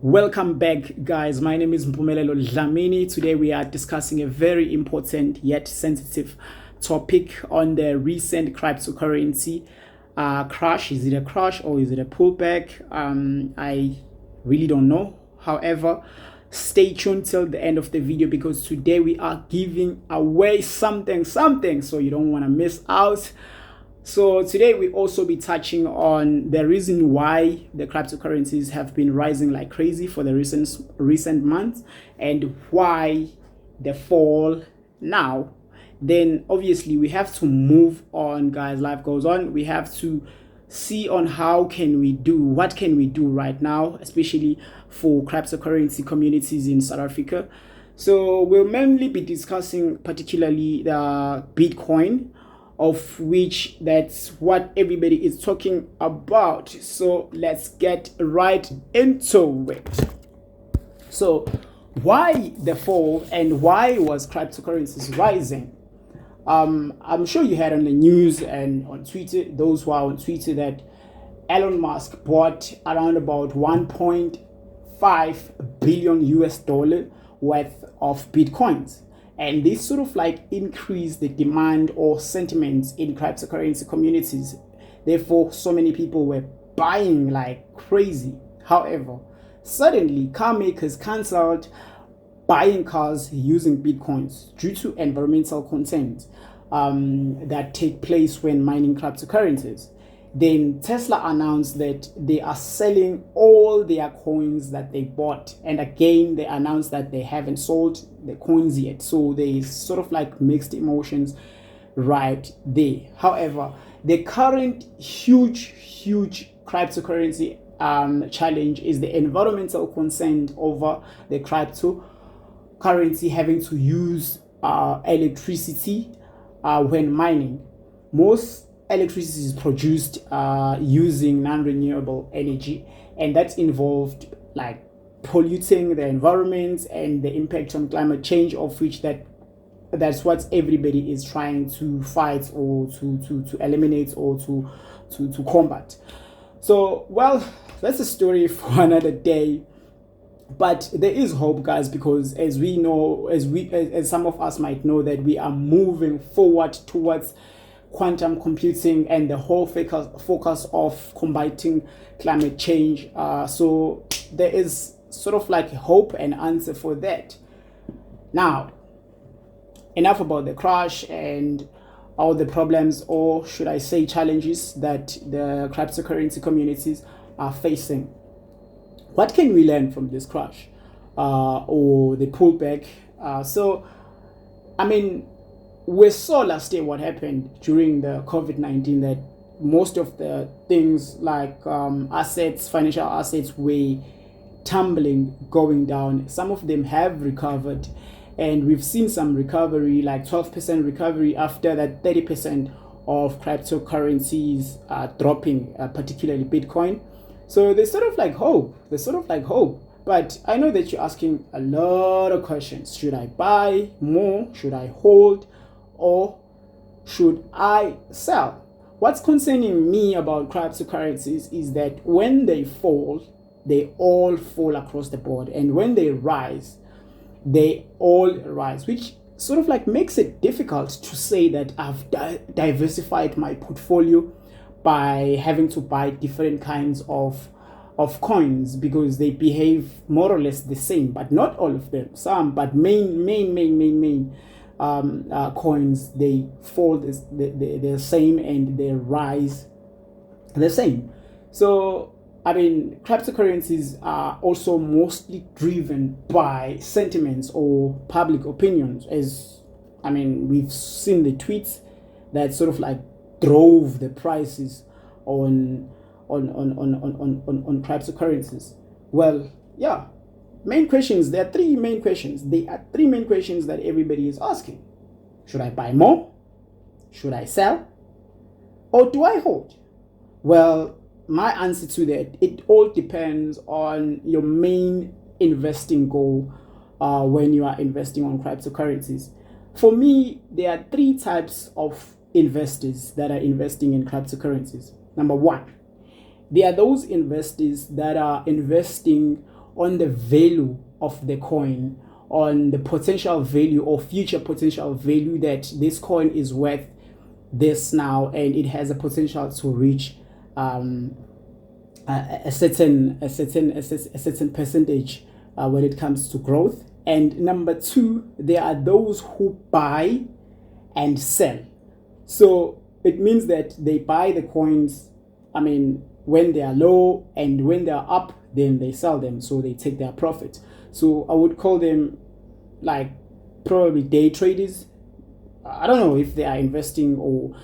Welcome back, guys. My name is Mpumelelo Dlamini. Today we are discussing a very important yet sensitive topic on the recent cryptocurrency crash. Is it a crash or is it a pullback? I really don't know. However, stay tuned till the end of the video because today we are giving away something, so you don't want to miss out. So today we also be touching on the reason why the cryptocurrencies have been rising like crazy for the recent months and why the fall now. Then obviously we have to move on, guys. Life goes on. We have to see on what can we do right now, especially for cryptocurrency communities in South Africa. So we'll mainly be discussing particularly the Bitcoin, of which that's what everybody is talking about. So let's get right into it. So why the fall and why was cryptocurrencies rising? I'm sure you had on the news and on Twitter, those who are on Twitter, that Elon Musk bought around about 1.5 billion US dollar worth of Bitcoins. And this sort of like increased the demand or sentiments in cryptocurrency communities. Therefore, so many people were buying like crazy. However, suddenly car makers cancelled buying cars using Bitcoins due to environmental concerns that take place when mining cryptocurrencies. Then Tesla announced that they are selling all their coins that they bought. And again, they announced that they haven't sold the coins yet. So there's sort of like mixed emotions right there. However, the current huge cryptocurrency challenge is the environmental concern over the cryptocurrency having to use electricity when mining. Most electricity is produced using non-renewable energy, and that's involved like polluting the environment and the impact on climate change, of which that's what everybody is trying to fight or to eliminate or to combat. So well, that's a story for another day. But there is hope, guys, because as we know, as some of us might know, that we are moving forward towards quantum computing and the whole focus of combating climate change. So there is sort of like hope and answer for that. Now, enough about the crash and all the problems, or should I say challenges, that the cryptocurrency communities are facing. What can we learn from this crash or the pullback? We saw last year what happened during the COVID-19, that most of the things like financial assets were tumbling, going down. Some of them have recovered, and we've seen some recovery, like 12% recovery after that 30% of cryptocurrencies dropping, particularly Bitcoin. So there's sort of like hope. But I know that you're asking a lot of questions. Should I buy more? Should I hold? Or should I sell? What's concerning me about cryptocurrencies is that when they fall, they all fall across the board. And when they rise, they all rise, which sort of like makes it difficult to say that I've diversified my portfolio by having to buy different kinds of coins, because they behave more or less the same, but not all of them. Some, but main coins, they fall the same and they rise the same. So cryptocurrencies are also mostly driven by sentiments or public opinions, as we've seen the tweets that sort of like drove the prices on cryptocurrencies. Well, yeah. There are three main questions that everybody is asking. Should I buy more? Should I sell? Or do I hold? Well, my answer to that, it all depends on your main investing goal when you are investing on cryptocurrencies. For me, there are three types of investors that are investing in cryptocurrencies. Number one, there are those investors that are investing on the value of the coin, on the potential value or future potential value that this coin is worth this now, and it has a potential to reach a certain percentage when it comes to growth. And number two, there are those who buy and sell. So it means that they buy the coins, when they are low, and when they are up, then they sell them, so they take their profit. So I would call them like probably day traders. I don't know if they are investing or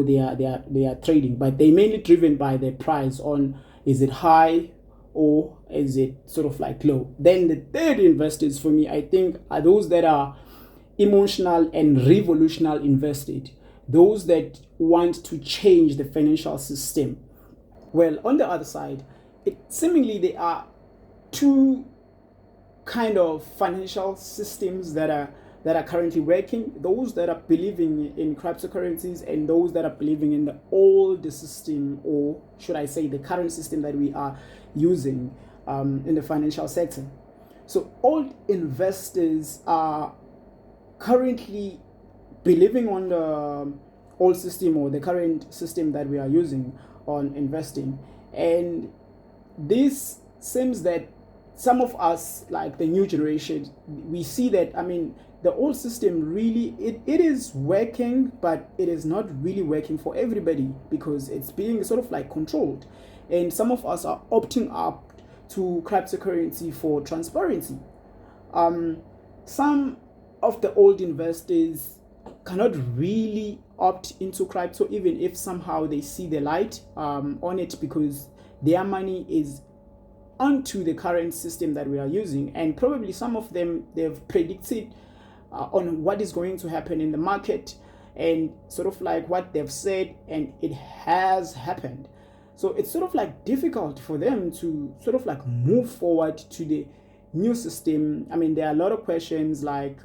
they are trading, but they mainly driven by the price on, is it high or is it sort of like low. Then the third investors for me, I think, are those that are emotional and revolutionary invested, those that want to change the financial system. Well, on the other side, seemingly there are two kind of financial systems that are currently working: those that are believing in cryptocurrencies and those that are believing in the old system, or should I say the current system that we are using in the financial sector. So old investors are currently believing on the old system or the current system that we are using on investing, and this seems that some of us, like the new generation, we see that the old system really it is working, but it is not really working for everybody because it's being sort of like controlled, and some of us are opting up to cryptocurrency for transparency. Some of the old investors cannot really opt into crypto, even if somehow they see the light on it, because their money is onto the current system that we are using, and probably some of them, they've predicted on what is going to happen in the market and sort of like what they've said, and it has happened. So it's sort of like difficult for them to sort of like move forward to the new system. There are a lot of questions like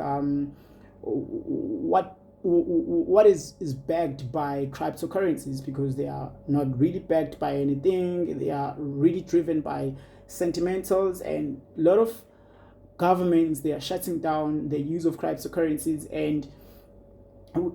what is backed by cryptocurrencies, because they are not really backed by anything. They are really driven by sentimentals, and a lot of governments, they are shutting down the use of cryptocurrencies, and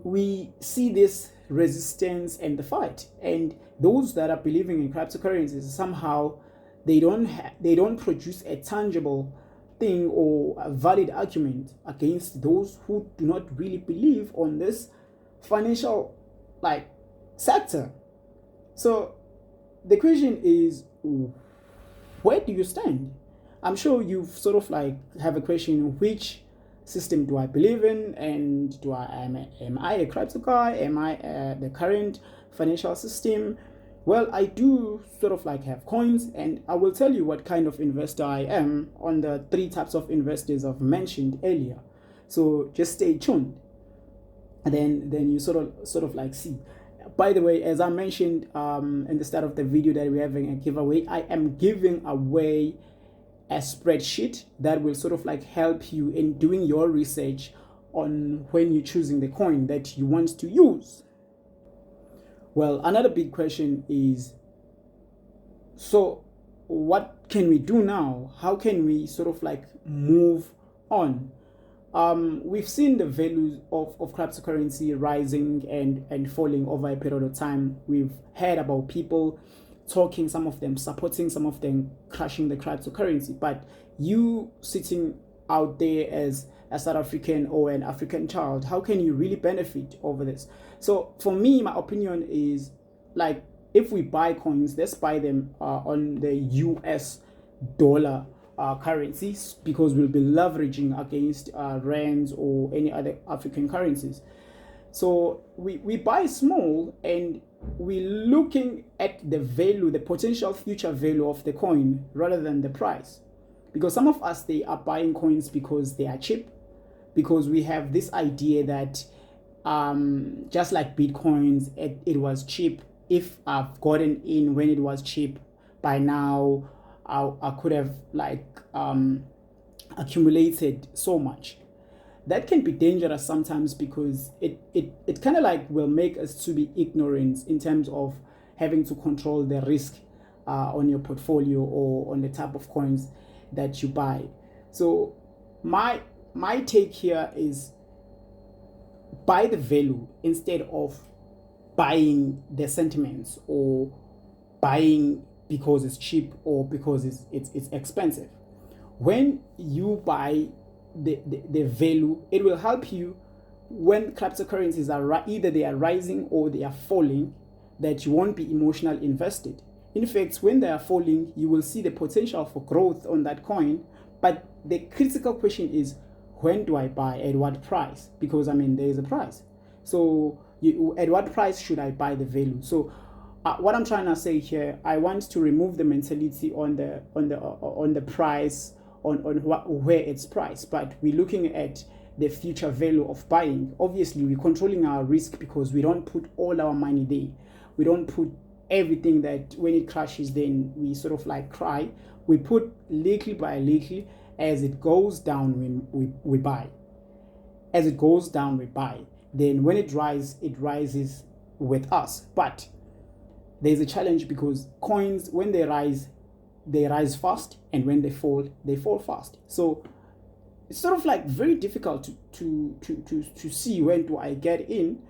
we see this resistance and the fight. And those that are believing in cryptocurrencies, somehow they don't produce a tangible thing or a valid argument against those who do not really believe on this financial sector. So the question is, where do you stand? I'm sure you've sort of like have a question: which system do I believe in, and am I a crypto guy? Am I the current financial system? Well, I do sort of like have coins, and I will tell you what kind of investor I am on the 3 types of investors I've mentioned earlier. So just stay tuned, and then you sort of like see. By the way, as I mentioned in the start of the video, that we're having a giveaway. I am giving away a spreadsheet that will sort of like help you in doing your research on when you're choosing the coin that you want to use. Well, another big question is, so what can we do now? How can we sort of like move on? We've seen the values of cryptocurrency rising and falling over a period of time. We've heard about people talking, some of them supporting, some of them crashing the cryptocurrency. But you sitting out there as a South African or an African child, how can you really benefit over this? So for me, my opinion is, like, if we buy coins, let's buy them on the US dollar currencies, because we'll be leveraging against rands or any other African currencies. So we buy small, and we're looking at the value, the potential future value of the coin, rather than the price. Because some of us, they are buying coins because they are cheap, because we have this idea that just like Bitcoins, it was cheap. If I've gotten in when it was cheap, by now I could have accumulated so much. That can be dangerous sometimes, because it kind of like will make us to be ignorant in terms of having to control the risk on your portfolio or on the type of coins that you buy. So my take here is buy the value instead of buying the sentiments, or buying because it's cheap or because it's expensive. When you buy the value, it will help you when cryptocurrencies are either they are rising or they are falling, that you won't be emotionally invested. In fact, when they are falling, you will see the potential for growth on that coin. But the critical question is, when do I buy? At what price? Because there is a price. So at what price should I buy the value? So what I'm trying to say here, I want to remove the mentality on the price, on where it's priced, but we're looking at the future value of buying. Obviously, we're controlling our risk because we don't put all our money there. We don't put everything that when it crashes, then we sort of like cry. We put little by little. As it goes down, we buy. As it goes down, we buy. Then when it rises with us. But there's a challenge, because coins, when they rise fast, and when they fall fast. So it's sort of like very difficult to see when do I get in.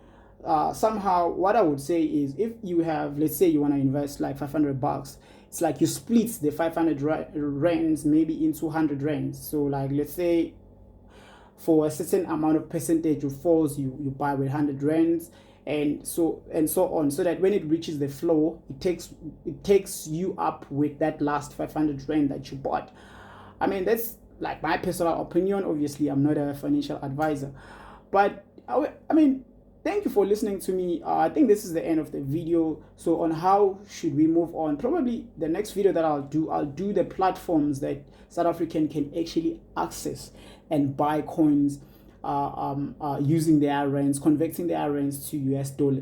Somehow, what I would say is, if you have, let's say you want to invest like $500, it's like you split the 500 rands maybe into 100 rands. So like, let's say for a certain amount of percentage of falls, you buy with 100 rands, and so on, so that when it reaches the floor, it takes you up with that last 500 rand that you bought. That's like my personal opinion. Obviously, I'm not a financial advisor, but thank you for listening to me. I think this is the end of the video. So on how should we move on, probably the next video that I'll do the platforms that South African can actually access and buy coins using their rands, converting their rands to US dollar.